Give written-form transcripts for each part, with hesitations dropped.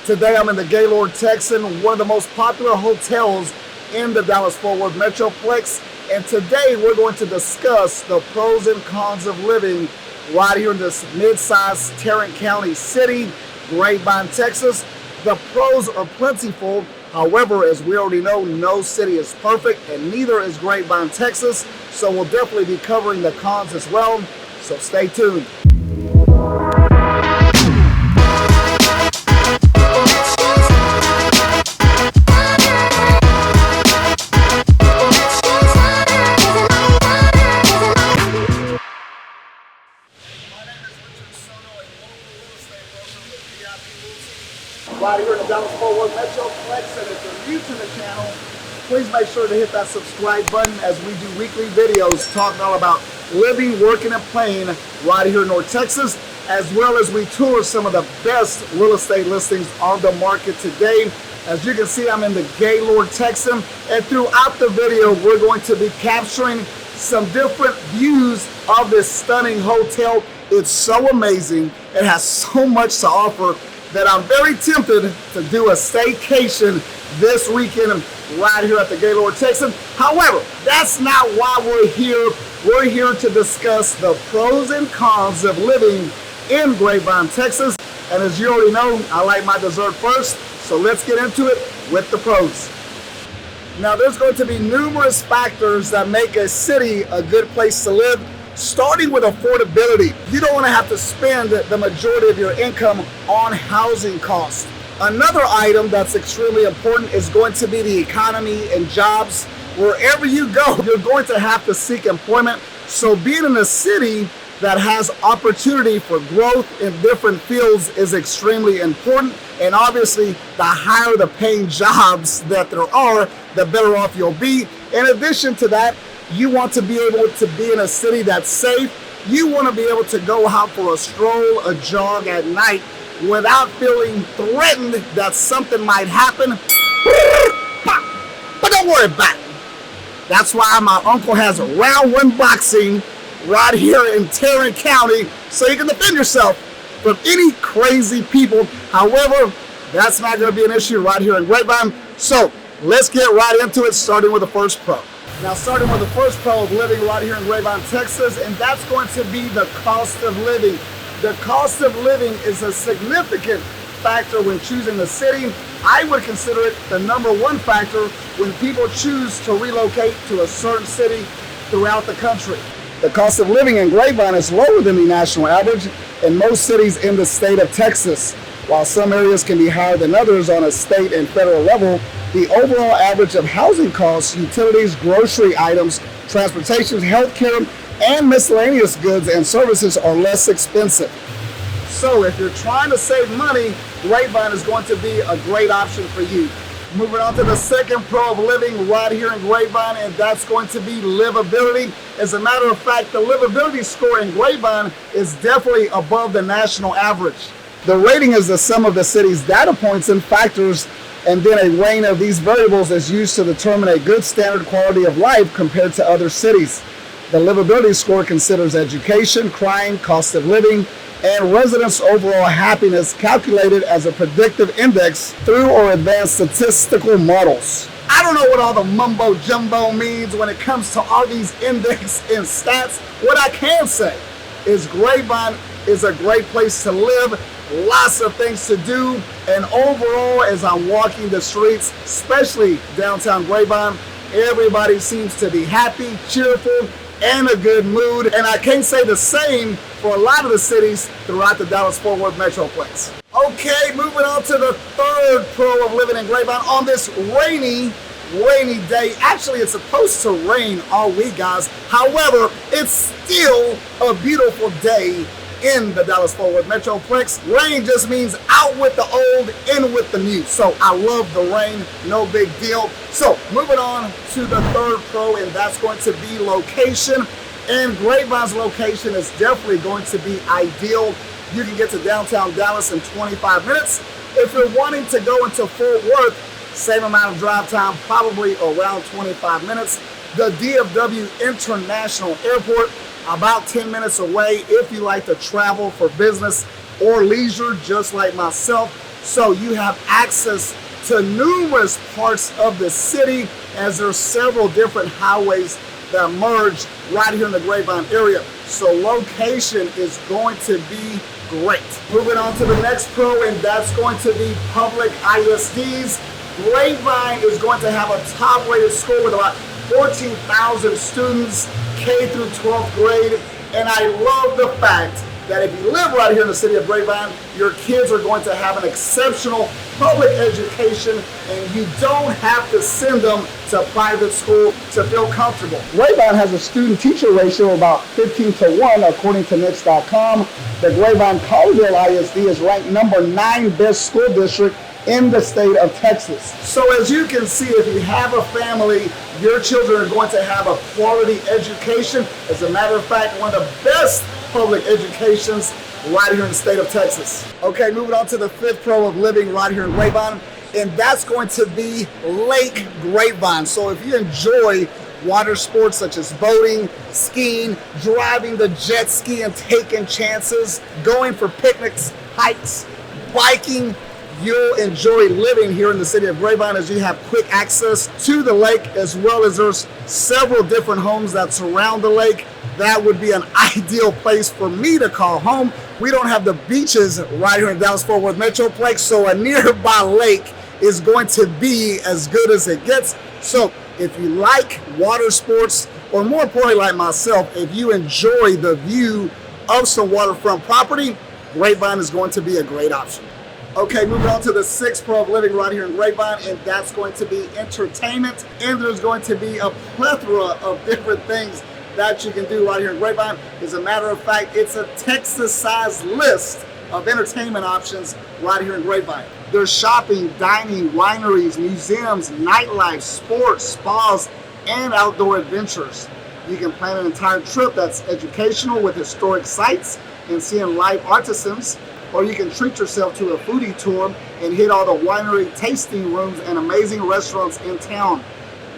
Today I'm in the Gaylord Texan, one of the most popular hotels in the Dallas-Fort Worth Metroplex. And today we're going to discuss the pros and cons of living right here in this mid-sized Tarrant County city, Grapevine, Texas. The pros are plentiful. However, as we already know, no city is perfect, and neither is Grapevine, Texas. So we'll definitely be covering the cons as well. So stay tuned. Right here in the Dallas-Fort Worth Metroplex, and if you're new to the channel, please make sure to hit that subscribe button as we do weekly videos talking all about living, working, and playing right here in North Texas, as well as we tour some of the best real estate listings on the market today. As you can see, I'm in the Gaylord Texan, and throughout the video, we're going to be capturing some different views of this stunning hotel. It's so amazing. It has so much to offer that I'm very tempted to do a staycation this weekend right here at the Gaylord Texan. However, that's not why we're here. We're here to discuss the pros and cons of living in Grapevine, Texas. And as you already know, I like my dessert first, so let's get into it with the pros. Now, there's going to be numerous factors that make a city a good place to live, starting with affordability. You don't want to have to spend the majority of your income on housing costs. Another item that's extremely important is going to be the economy and jobs. Wherever you go, you're going to have to seek employment. So being in a city that has opportunity for growth in different fields is extremely important. And obviously, the higher the paying jobs that there are, the better off you'll be. In addition to that, you want to be able to be in a city that's safe. You want to be able to go out for a stroll, a jog at night without feeling threatened that something might happen. But don't worry about it. That's why my uncle has round one boxing right here in Tarrant County, so you can defend yourself from any crazy people. However, that's not going to be an issue right here in Grapevine. So let's get right into it, starting with the first pro. Now, starting with the first pro of living right here in Grapevine, Texas, and that's going to be the cost of living. The cost of living is a significant factor when choosing the city. I would consider it the number one factor when people choose to relocate to a certain city throughout the country. The cost of living in Grapevine is lower than the national average in most cities in the state of Texas. While some areas can be higher than others on a state and federal level, the overall average of housing costs, utilities, grocery items, transportation, healthcare, and miscellaneous goods and services are less expensive. So if you're trying to save money, Grapevine is going to be a great option for you. Moving on to the second pro of living right here in Grapevine, and that's going to be livability. As a matter of fact, the livability score in Grapevine is definitely above the national average. The rating is the sum of the city's data points and factors, and then a range of these variables is used to determine a good standard quality of life compared to other cities. The livability score considers education, crime, cost of living, and residents' overall happiness calculated as a predictive index through or advanced statistical models. I don't know what all the mumbo jumbo means when it comes to all these index and stats. What I can say is Grapevine is a great place to live, lots of things to do, and overall, as I'm walking the streets, especially downtown Grapevine, everybody seems to be happy, cheerful, and a good mood. And I can't say the same for a lot of the cities throughout the Dallas-Fort Worth Metroplex. Okay, moving on to the third pro of living in Grapevine on this rainy day. Actually, it's supposed to rain all week, guys. However, it's still a beautiful day in the Dallas-Fort Worth Metroplex. Rain just means out with the old, in with the new. So I love the rain, no big deal. So moving on to the third pro, and that's going to be location. And Grapevine's location is definitely going to be ideal. You can get to downtown Dallas in 25 minutes. If you're wanting to go into Fort Worth, same amount of drive time, probably around 25 minutes. The DFW International Airport, about 10 minutes away if you like to travel for business or leisure, just like myself. So you have access to numerous parts of the city, as there's several different highways that merge right here in the Grapevine area. So location is going to be great. Moving on to the next pro, and that's going to be public ISDs. Grapevine is going to have a top-rated school with about 14,000 students, K through 12th grade. And I love the fact that if you live right here in the city of Grapevine, your kids are going to have an exceptional public education, and you don't have to send them to private school to feel comfortable. Grapevine has a student-teacher ratio of about 15 to 1, according to Nix.com. The Grapevine Collegeville ISD is ranked number 9 best school district in the state of Texas. So as you can see, if you have a family, your children are going to have a quality education. As a matter of fact, one of the best public educations right here in the state of Texas. Okay, moving on to the 5th pro of living right here in Grapevine, and that's going to be Lake Grapevine. So if you enjoy water sports such as boating, skiing, driving the jet ski and taking chances, going for picnics, hikes, biking, you'll enjoy living here in the city of Grapevine, as you have quick access to the lake, as well as there's several different homes that surround the lake. That would be an ideal place for me to call home. We don't have the beaches right here in Dallas-Fort Worth Metroplex, so a nearby lake is going to be as good as it gets. So if you like water sports, or more importantly like myself, if you enjoy the view of some waterfront property, Grapevine is going to be a great option. Okay, moving on to the 6th pro of living right here in Grapevine, and that's going to be entertainment. And there's going to be a plethora of different things that you can do right here in Grapevine. As a matter of fact, it's a Texas-sized list of entertainment options right here in Grapevine. There's shopping, dining, wineries, museums, nightlife, sports, spas, and outdoor adventures. You can plan an entire trip that's educational with historic sites and seeing live artisans, or you can treat yourself to a foodie tour and hit all the winery tasting rooms and amazing restaurants in town.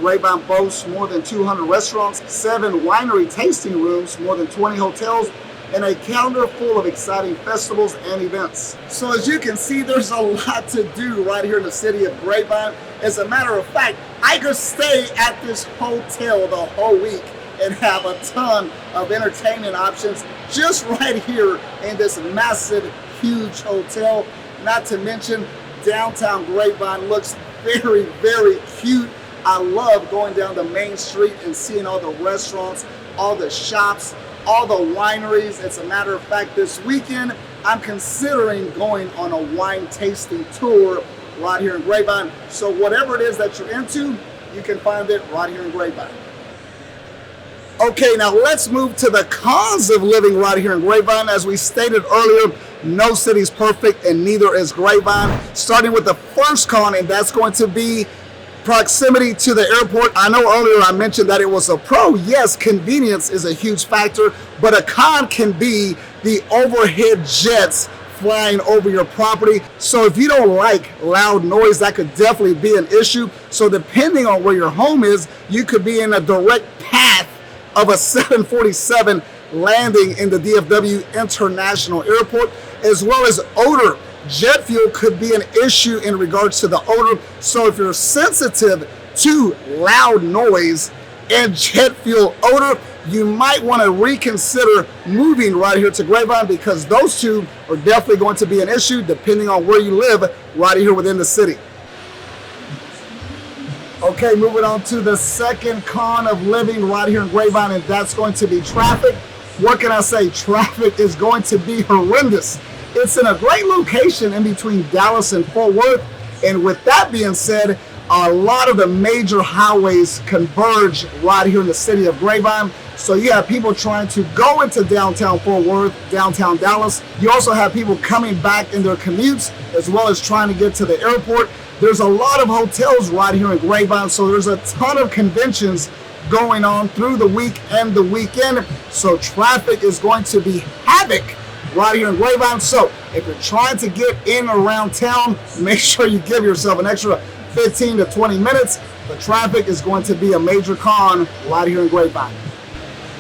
Grapevine boasts more than 200 restaurants, 7 winery tasting rooms, more than 20 hotels, and a calendar full of exciting festivals and events. So as you can see, there's a lot to do right here in the city of Grapevine. As a matter of fact, I could stay at this hotel the whole week and have a ton of entertainment options just right here in this massive, huge hotel. Not to mention, downtown Grapevine looks very, very cute. I love going down the main street and seeing all the restaurants, all the shops, all the wineries. As a matter of fact, this weekend, I'm considering going on a wine tasting tour right here in Grapevine. So whatever it is that you're into, you can find it right here in Grapevine. Okay, now let's move to the cons of living right here in Grapevine. As we stated earlier, no city's perfect, and neither is Grapevine. Starting with the first con, and that's going to be proximity to the airport. I know earlier I mentioned that it was a pro. Yes, convenience is a huge factor, but a con can be the overhead jets flying over your property. So if you don't like loud noise, that could definitely be an issue. So depending on where your home is, you could be in a direct path of a 747 landing in the DFW International Airport, as well as odor. Jet fuel could be an issue in regards to the odor. So if you're sensitive to loud noise and jet fuel odor, you might want to reconsider moving right here to Grapevine, because those two are definitely going to be an issue depending on where you live right here within the city. Okay, moving on to the second con of living right here in Grapevine, and that's going to be traffic. What can I say? Traffic is going to be horrendous. It's in a great location in between Dallas and Fort Worth, and with that being said, a lot of the major highways converge right here in the city of Grapevine. So you have people trying to go into downtown Fort Worth, downtown Dallas. You also have people coming back in their commutes, as well as trying to get to the airport. There's a lot of hotels right here in Grapevine, so there's a ton of conventions going on through the week and the weekend. So traffic is going to be havoc right here in Grapevine. So if you're trying to get in or around town, make sure you give yourself an extra 15 to 20 minutes. The traffic is going to be a major con right here in Grapevine.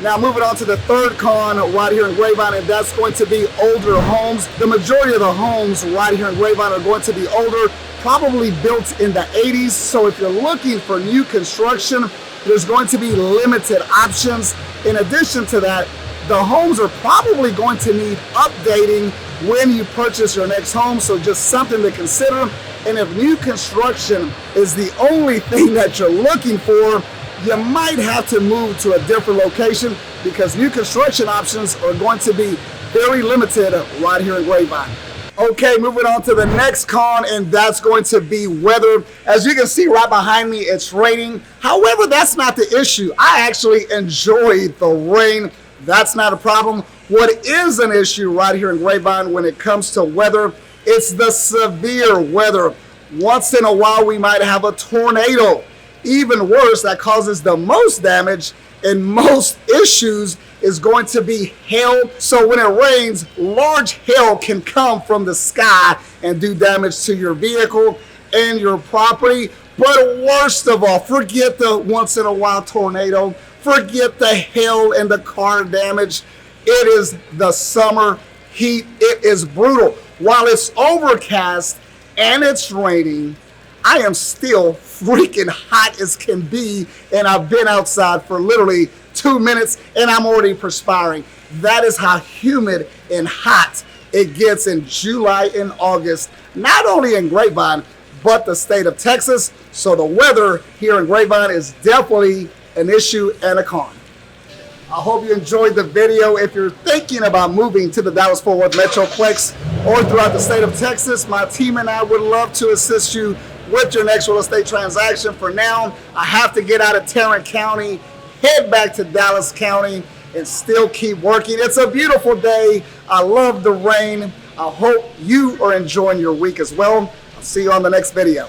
Now moving on to the third con right here in Grapevine, and that's going to be older homes. The majority of the homes right here in Grapevine are going to be older, probably built in the 80s. So if you're looking for new construction, there's going to be limited options. In addition to that, the homes are probably going to need updating when you purchase your next home. So just something to consider. And if new construction is the only thing that you're looking for, you might have to move to a different location because new construction options are going to be very limited right here in Grapevine. Okay, moving on to the next con, and that's going to be weather. As you can see right behind me, it's raining. However, that's not the issue. I actually enjoy the rain. That's not a problem. What is an issue right here in Grapevine when it comes to weather, it's the severe weather. Once in a while, we might have a tornado. Even worse, that causes the most damage and most issues is going to be hail. So when it rains, large hail can come from the sky and do damage to your vehicle and your property. But worst of all, forget the once in a while tornado, forget the hail and the car damage. It is the summer heat. It is brutal. While it's overcast and it's raining, I am still freaking hot as can be, and I've been outside for literally 2 minutes and I'm already perspiring. That is how humid and hot it gets in July and August, not only in Grapevine, but the state of Texas. So the weather here in Grapevine is definitely an issue and a con. I hope you enjoyed the video. If you're thinking about moving to the Dallas-Fort Worth Metroplex or throughout the state of Texas, my team and I would love to assist you with your next real estate transaction. For now, I have to get out of Tarrant County, head back to Dallas County, and still keep working. It's a beautiful day. I love the rain. I hope you are enjoying your week as well. I'll see you on the next video.